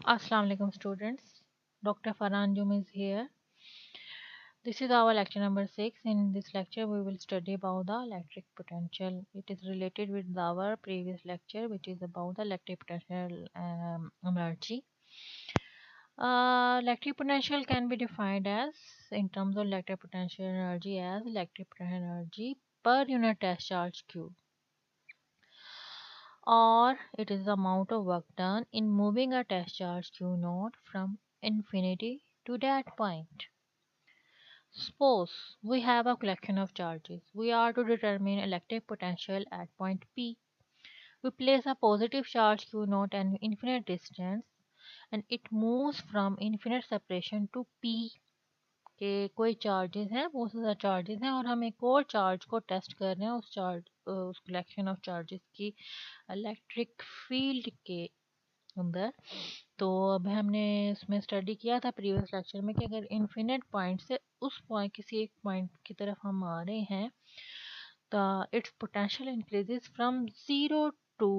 Assalamu alaikum students. Dr. Farhan Jum is here. This is our lecture number 6. In this lecture we will study about the electric potential. It is related with our previous lecture which is about the electric potential energy. Electric potential can be defined as in terms of electric potential energy as electric potential energy per unit test charge Q, or it is the amount of work done in moving a test charge Q naught from infinity to that point. Suppose we have a collection of charges. We are to determine electric potential at point P. We place a positive charge Q naught at infinite distance and it moves from infinite separation to P के कोई charges हैं, बहुत ज़्यादा charges हैं और हम एक और चार्ज को टेस्ट कर रहे हैं उस कलेक्शन ऑफ चार्जेस की इलेक्ट्रिक फील्ड के अंदर। तो अब हमने इसमें स्टडी किया था प्रीवियस लेक्चर में कि अगर इन्फिनिट पॉइंट से उस पॉइंट किसी एक पॉइंट की तरफ हम आ रहे हैं तो it's potential increases from zero to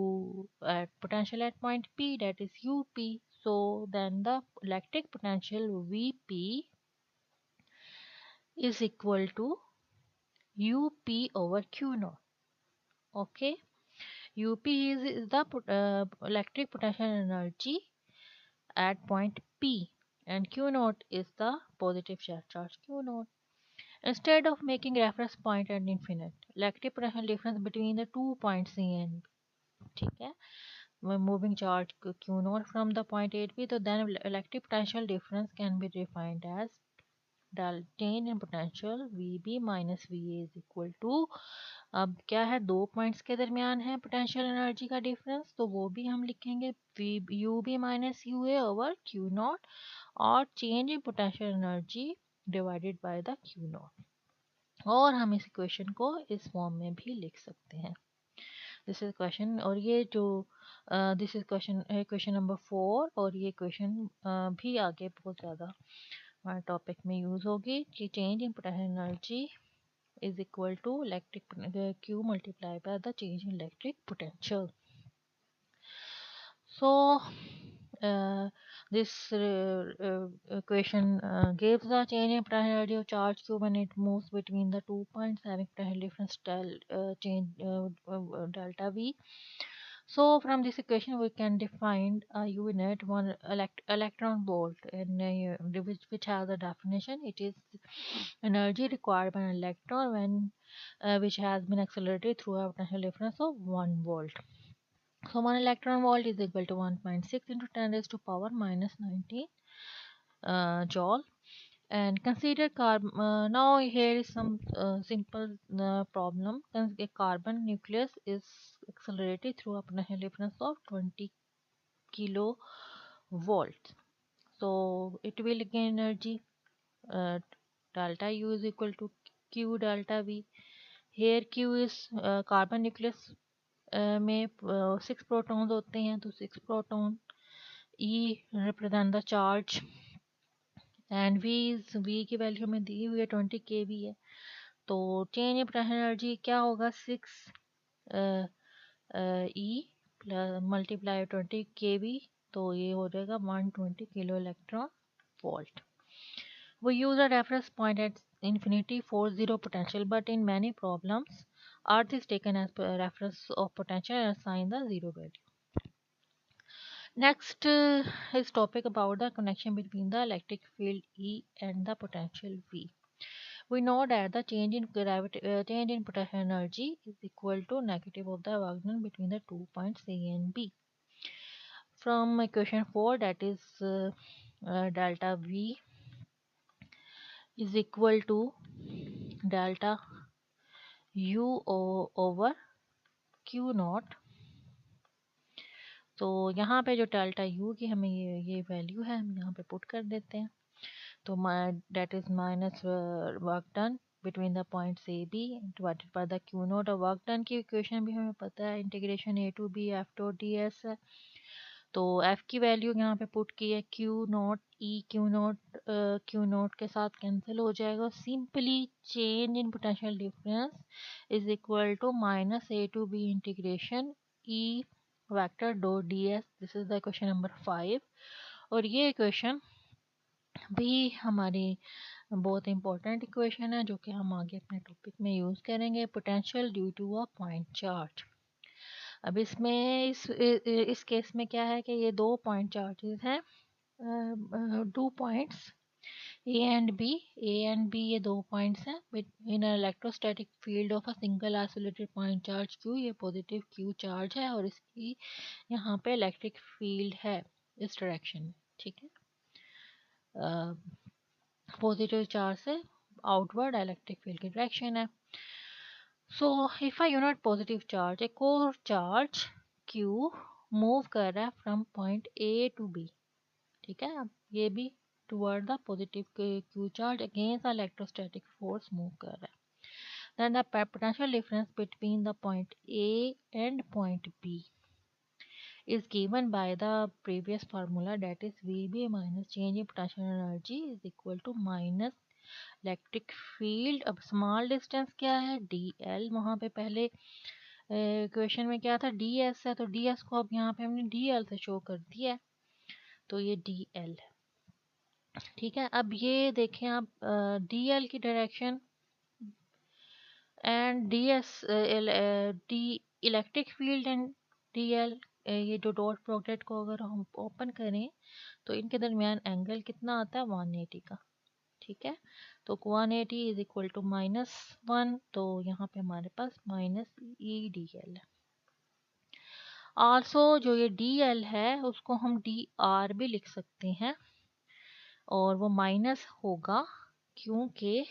potential at point P, that is UP. So then the electric potential VP is equal to UP over Q naught. Okay, UP is the electric potential energy at point P and Q naught is the positive charge Q naught. Instead of making reference point at infinite, electric potential difference between the 2 points C and B, ठीक है, when moving charge Q naught from the point A to B, so then electric potential difference can be defined as change in potential VB minus VA is equal to, अब क्या है, दो points के दरमियान है potential energy का difference, तो वो भी हम लिखेंगे U B minus U A over q naught और change in potential energy divided by the Q naught, और हम इस इक्वेशन को इस फॉर्म में भी लिख सकते हैं। दिस इज क्वेश्चन, और ये जो दिस इज क्वेश्चन नंबर 4, और ये क्वेश्चन भी आगे बहुत ज़्यादा हमारे टॉपिक में यूज़ होगी कि change in potential energy is equal to electric Q multiplied by the change in electric potential. So this equation gives the change in potential energy of charge Q when it moves between the 2 points having potential difference delta V. So from this equation we can define a unit one electron volt, and which has a definition. It is energy required by an electron when which has been accelerated through a potential difference of 1 volt. So 1 electron volt is equal to 1.6 into 10 raised to power minus 19 joule. And consider carbon. Now here is some simple problem. A carbon nucleus is accelerated through a potential difference of 20 kilovolts. So it will gain energy. Delta U is equal to Q delta V. Here Q is carbon nucleus में 6 protons होते हैं, तो 6 proton, E represent the charge and V की value में दी हुई है 20 kV है, तो चेंज इन पोटेंशियल एनर्जी क्या होगा 6 E प्लस मल्टीप्लाई 20 kV, तो ये हो जाएगा 120 kilo electron volt. We use a reference point at infinity for zero potential, but in many problems Earth is taken as reference of potential and assigned the zero value. Next is topic about the connection between the electric field E and the potential V. We know that the change in potential energy is equal to negative of the work done between the 2 points A and B. From equation 4, that is delta V is equal to delta U over Q not. तो यहाँ पे जो delta U की हमें ये value है, हम यहाँ पे पुट कर देते हैं. तो that is minus work done between the points A B divided by the Q naught. और वर्क डन की इक्वेशन भी हमें पता है, integration A to B F dot D S है. तो एफ की वैल्यू यहाँ पे पुट की है Q naught E Q naught के साथ कैंसिल हो जाएगा. Simply change in potential difference is equal to minus A to B integration E vector dot ds. This is the question number 5. और ये इक्वेशन भी हमारी बहुत इंपॉर्टेंट इक्वेशन है जो कि हम आगे अपने टॉपिक में यूज़ करेंगे। Potential due to a point charge. अब इसमें इस केस में क्या है कि ये दो पॉइंट चार्जेस हैं, 2 points A and B. A and B ये दो पॉइंट्स हैं in electrostatic field of a single isolated point charge Q. ये पॉजिटिव क्यू चार्ज है और इसकी यहाँ पे इलेक्ट्रिक फील्ड है इस डायरेक्शन में, ठीक है। पॉजिटिव चार्ज से आउटवर्ड इलेक्ट्रिक फील्ड की डायरेक्शन है। So if a unit positive charge, एक और चार्ज क्यू मूव कर रहा है from point A to B, ठीक है। अब ये भी toward the positive Q charge against the electrostatic force move कर रहा है। Then the potential difference between the point A and point B is given by the previous formula, that is VB minus change in potential energy is equal to minus electric field. अब small distance क्या है, DL। वहाँ पे पहले equation में क्या था, DS है, तो DS को अब यहाँ पे हमने DL से शो कर दिया है, तो ये DL है, ठीक है। अब ये देखें आप, DL की direction and DS, D electric field and DL, ये जो डॉट प्रोडक्ट को अगर हम ओपन करें तो इनके दरमियान एंगल कितना आता है, 180 का, ठीक है। तो 180 इज इक्वल टू -1, तो यहाँ पे हमारे पास -EDL है। आल्सो जो ये DL है उसको हम DR भी लिख सकते हैं, और वो माइनस होगा क्योंकि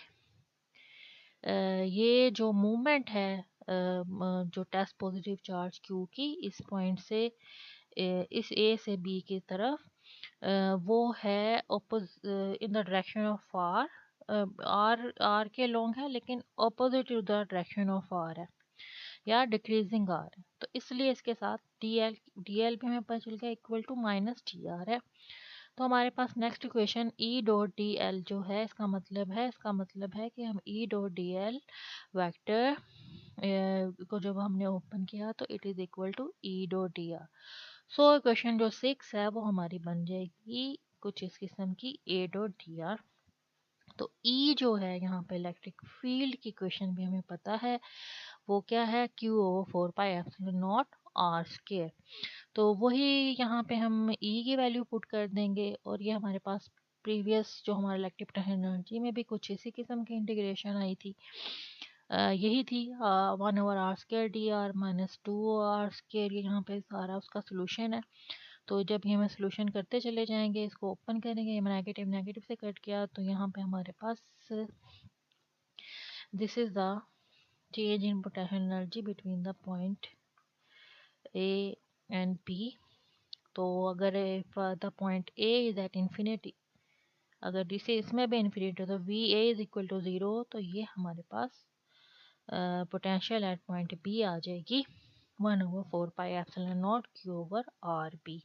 ये जो मूवमेंट है, जो टेस्ट पॉजिटिव चार्ज क्यू की इस पॉइंट से इस A से B की तरफ, वो है in the direction of R के लॉन्ग है, लेकिन opposite to the direction of R है या डिक्रीजिंग आर है। तो इसलिए इसके साथ DL भी हमें पता चल गया इक्वल टू -DR है। तो हमारे पास next equation E dot DL जो है, इसका मतलब है कि हम E डॉट DL वेक्टर को जब हमने ओपन किया तो it is equal to E dot DR। So equation जो 6 है वो हमारी बन जाएगी कुछ इस किस्म की, A डॉट DR। तो E जो है यहाँ पे इलेक्ट्रिक फील्ड की इक्वेशन भी हमें पता है, वो क्या है, Q/4πε0 R स्क्वायर। तो वही यहाँ पे हम E की वैल्यू पुट कर देंगे, और ये हमारे पास प्रीवियस जो हमारे इलेक्ट्रिक पोटेंशियल एनर्जी में भी कुछ इसी किस्म की इंटीग्रेशन आई थी, यही थी 1/r² -2r²। ये यहाँ पे सारा उसका सोल्यूशन है। तो जब ये हम सोल्यूशन करते चले जाएंगे, इसको ओपन करेंगे, ये नेगेटिव नेगेटिव से कट किया, तो यहाँ पे हमारे पास this is the change in potential energy between the point A and B। तो अगर if the point A is at infinity, अगर जिसे इसमें भी इन्फिनिटी तो VA इज इक्वल टू 0, तो ये हमारे पास पोटेंशियल एट पॉइंट B आ जाएगी 1/4πε0 Q/RB,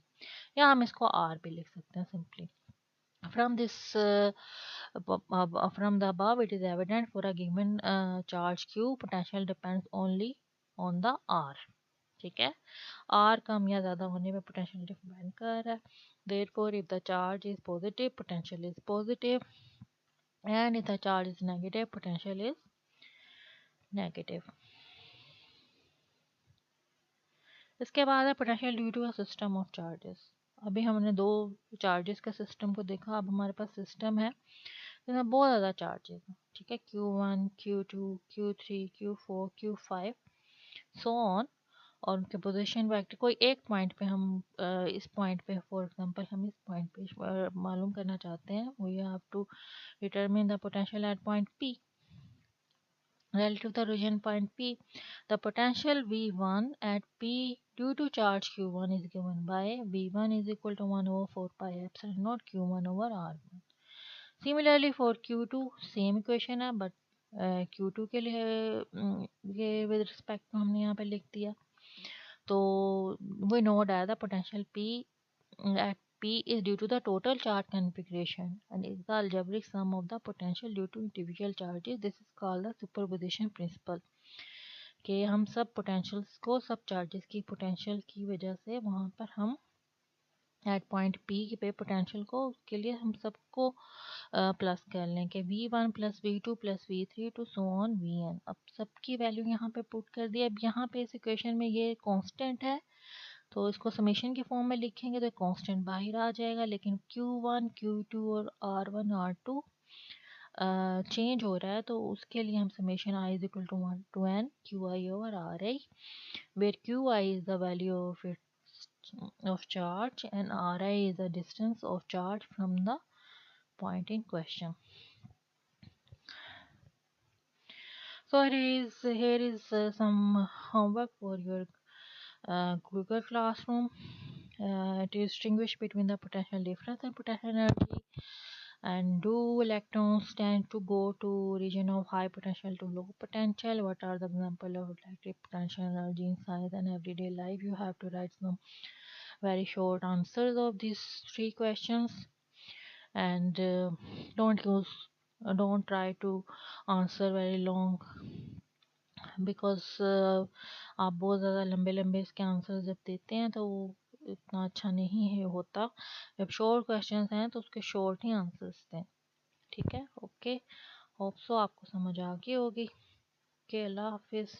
या हम इसको R भी लिख सकते हैं simply. From this from the above it is evident for a given charge q potential depends only on the r, ठीक है। r कम या ज़्यादा होने पे पोटेंशियल डिपेंड कर रहा है। therefore if the charge is positive potential is positive and if the charge is negative potential is negative। इसके बाद है potential due to a system of charges. अभी हमने दो चार्जेस के सिस्टम को देखा, अब हमारे पास सिस्टम है जिसमें बहुत ज़्यादा चार्जेस हैं, ठीक है। Q1 Q2 Q3 Q4 Q5 so on, और उनके पोजीशन वेक्टर कोई एक पॉइंट पे हम इस पॉइंट पे फॉर एग्जांपल हम इस पॉइंट पे मालूम करना चाहते हैं, we have to determine the potential at point P relative to the origin point P. The potential V1 at P due to charge Q1 is given by V1 is equal to 1/4πε0 Q1/R1। Similarly for Q2 same equation है, but Q2 के लिए ये with respect to हमने यहाँ पे लिख दिया। तो we know that the potential P at P is due to the total charge configuration and is the algebraic sum of the potential due to individual charges. This is called the superposition principle, कि हम सब potentials को सब charges की potential की वजह से वहाँ पर हम एट पॉइंट पी पे पोटेंशियल को, उसके लिए हम सबको प्लस कर लें कि V1 plus V2 plus V3 to so on Vn। अब सबकी वैल्यू यहाँ पे पुट कर दी। अब यहाँ पे इस इक्वेशन में ये कांस्टेंट है तो इसको समेशन के फॉर्म में लिखेंगे तो कांस्टेंट बाहर आ जाएगा, लेकिन Q1 Q2 और R1 R2 चेंज हो रहा है तो उसके लिए हम summation I is equal to 1 to n Qi over Ri, where Qi is the value of of charge and Ri is the distance of charge from the point in question. So here is some homework for your Google Classroom. To distinguish between the potential difference and potential energy, and do electrons tend to go to region of high potential to low potential? What are the example of electric potential energy in science and everyday life? You have to write some very short answers of these three questions, and don't try to answer very long, because आप बहुत ज़्यादा लंबे लंबे इसके answer जब देते हैं तो वो इतना अच्छा नहीं है होता। जब शॉर्ट क्वेश्चंस हैं तो उसके शॉर्ट ही आंसर्स दें। ठीक है, ओके, होप सो आपको समझ आ गई होगी। ओके, अल्लाह हाफिज़।